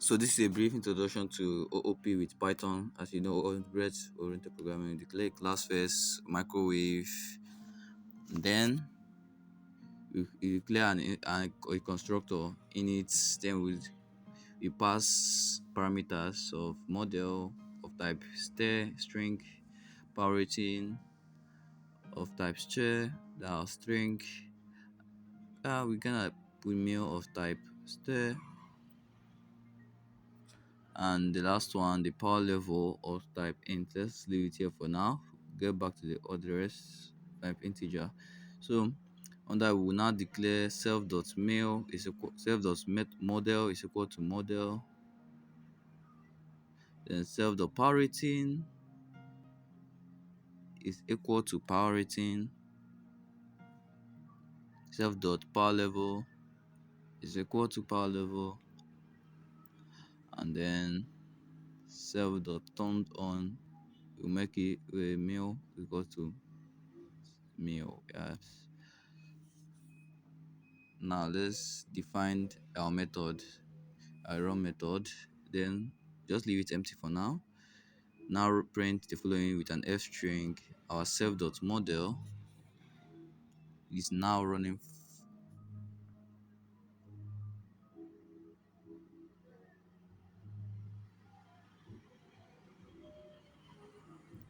So this is a brief introduction to OOP with Python. As you know, object-oriented programming. You declare a class first, microwave, and then you declare a constructor in it. Then we pass parameters of model of type string, power rating of type str, that string. We're gonna put mail of type str, and the last one, the power level of type int. Let's leave it here for now. Get back to the address type integer. So on that, we will now declare self.mail is equal self.model is equal to model, then self.power rating is equal to power rating, self.power level is equal to power level, and then self.turned on will make it a mail equal to mail. Yes. Now let's define our method, our run method. Then just leave it empty for now. Now print the following with an f string. Our self.model is now running.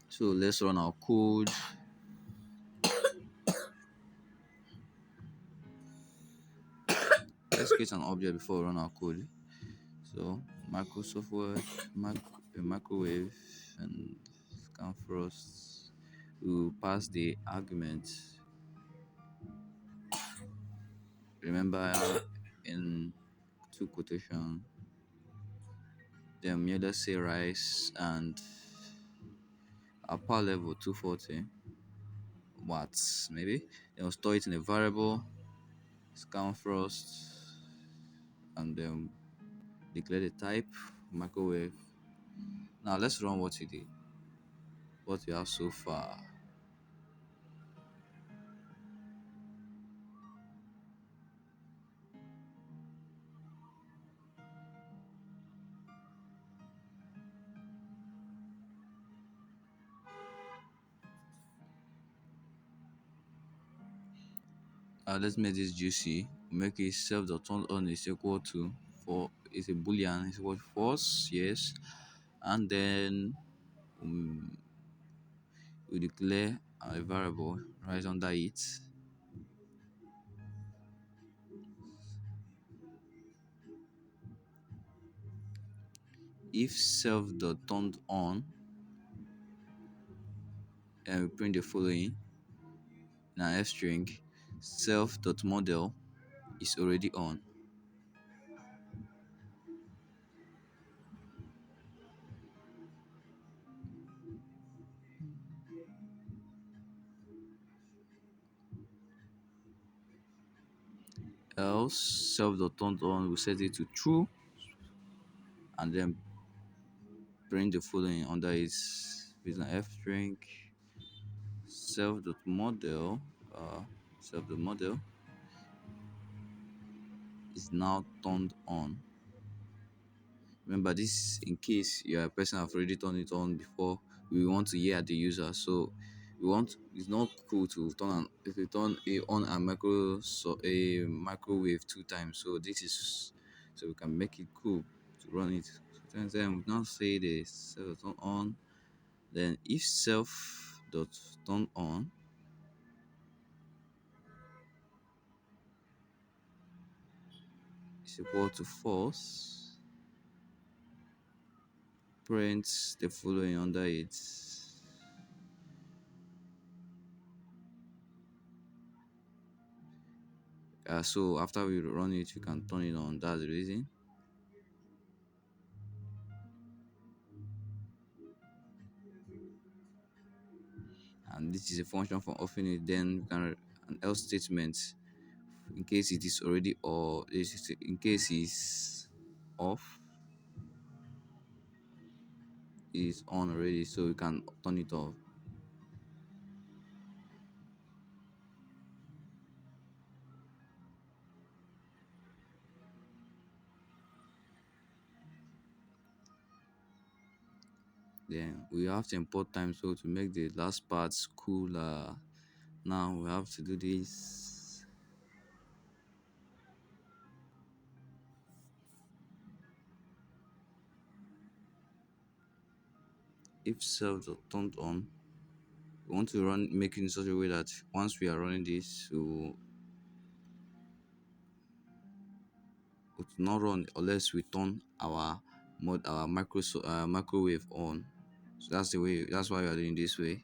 So let's run our code. Let's create an object before we run our code. So Microsoft Word, microwave, and scan frost. We'll pass the argument. Remember, in two quotation. Then let's say rice, and our power level 240 watts maybe. Then we'll store it in a variable, scan frost, and then declare the type microwave. Now let's run what we have so far. Let's make this juicy. Make it self dot turn on is equal to for is a boolean is equal to false, yes, and then we declare a variable right under it. If self dot turned on, and we print the following in an f string, self dot model is already on. Else self dot turned on, we set it to true, and then print the following under it with an f string, self dot model self dot model is now turned on. Remember, this in case you're a person have already turned it on before. We want to hear the user, so it's not cool to turn on if you turn on a microwave two times. So this is so we can make it cool to run it. So then we now say the self turn on. Then if self dot turn on is equal to false, print the following under it. So after we run it, we can turn it on. That's the reason. And this is a function for offing it. Then we can an else statement in case it is already, or in case it's off, is on already, so we can turn it off. Then we have to import time so to make the last parts cooler. Now we have to do this if cells are turned on. We want to run make it in such a way that once we are running this, we will not run unless we turn our microwave on. So that's the way. That's why we are doing this way.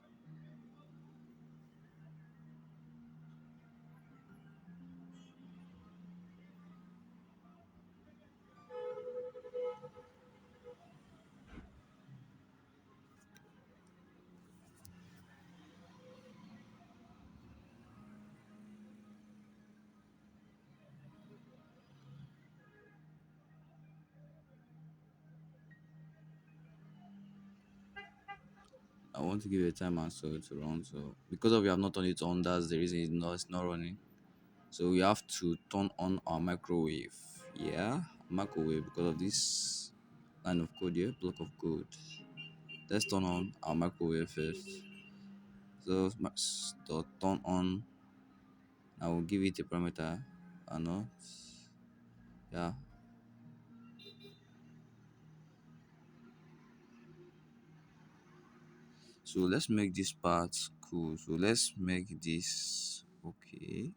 I want to give it a time and so to run. So because of we have not turned it on, that's the reason it's not running. So we have to turn on our microwave. Yeah, microwave because of this line of code here, block of code. Let's turn on our microwave first. So turn on. I will give it a parameter. I know. Yeah. So let's make this part cool. So let's make this okay.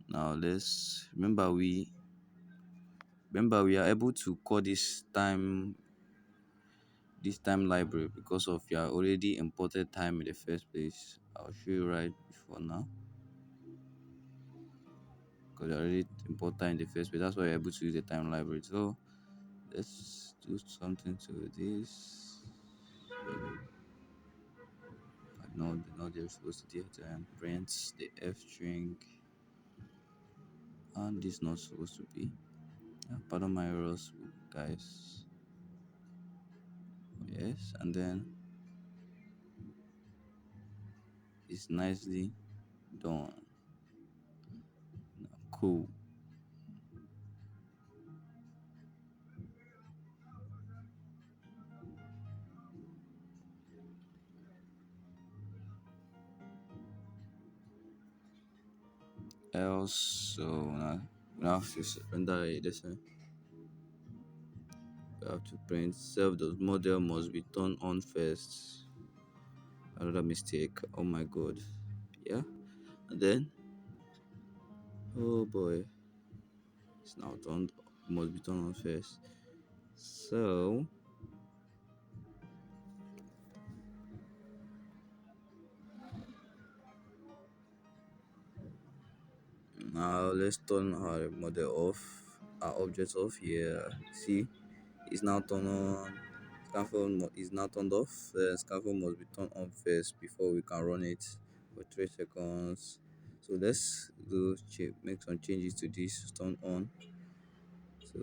Now let's remember we are able to call this time library because of you are already imported time in the first place. I'll show you right before now because you already import time in the first place. That's why you're able to use the time library. So let's do something to this. I know they're supposed to do it and print the f string, and this not supposed to be. Yeah, pardon my errors, guys. Yes, and then it's nicely done. Cool. Else, so now have to render this. We have to print self the model must be turned on first. Another mistake. Oh my god. Yeah. And then oh boy. It's now turned must be turned on first. So now let's turn our model off. Our object off here. See, it's now turned on. Is now turned off. Scaffold must be turned on first before we can run it for 3 seconds. So let's make some changes to this turn on. So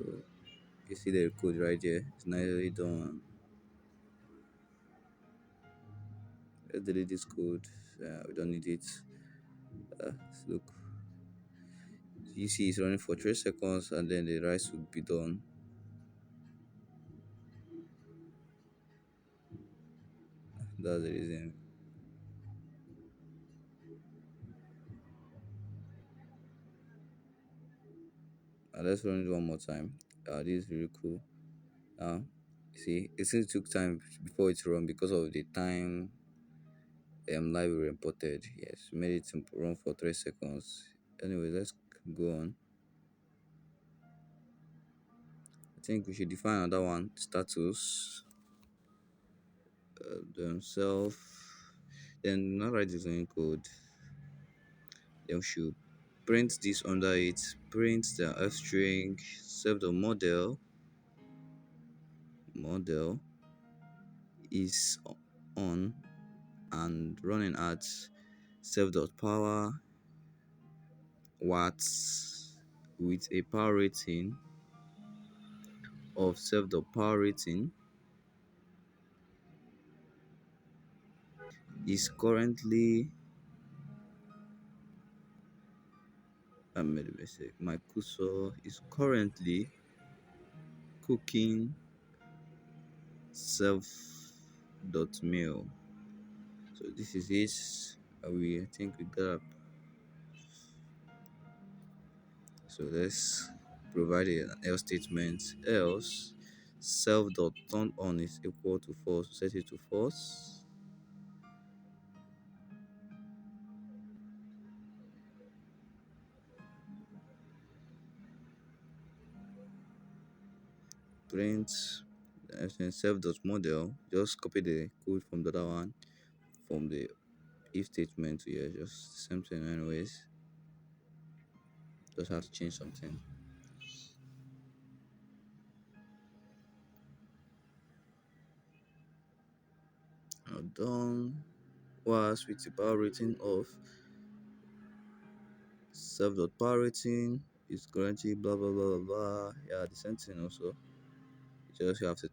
you see the code right there. It's nicely done. Let's delete this code. We don't need it. Look, you see it's running for 3 seconds and then the rest will be done. That's the reason. Let's run it one more time. This is really cool. See, it still took time before it run because of the time library imported. Yes, made it to run for 3 seconds. Anyway, let's go on. I think we should define another one status themselves. Then not write this in code. Then we should print this under it. Print the f string. Save the model is on and running at self.power watts with a power rating of self.power rating is currently, I made a mistake. My cursor is currently cooking self dot mail. So this is it. I think we got. So let's provide an else statement. Else self dot turn on is equal to false. Set it to false. Print self dot model. Just copy the code from the other one from the if statement to here. Just same thing anyways. Just have to change something. Now done was with the power rating of self dot power rating is currently blah blah blah blah blah. Yeah, the same thing also. You just have to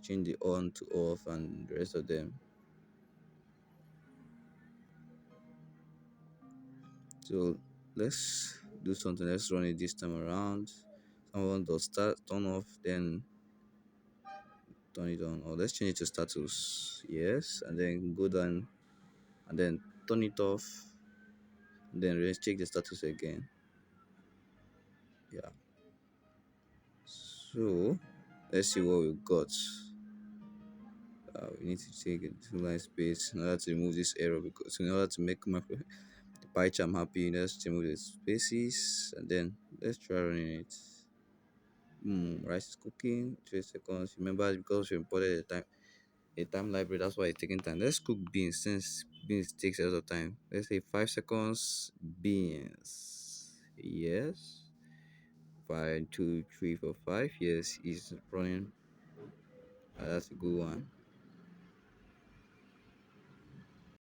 change the on to off and the rest of them. So let's do something. Let's run it this time around. Someone does start turn off, then turn it on. Or let's change it to status. Yes, and then go down and then turn it off. Then let's check the status again. Yeah. So let's see what we've got. We need to take a two-line space in order to remove this error, because in order to make my the pie chart happy, let's remove the spaces and then let's try running it. Rice is cooking. 3 seconds. Remember, because we imported a time library, that's why it's taking time. Let's cook beans since beans takes a lot of time. Let's say 5 seconds. Beans. Yes. 5, 2, 3, 4, 5. Yes, it's running. That's a good one.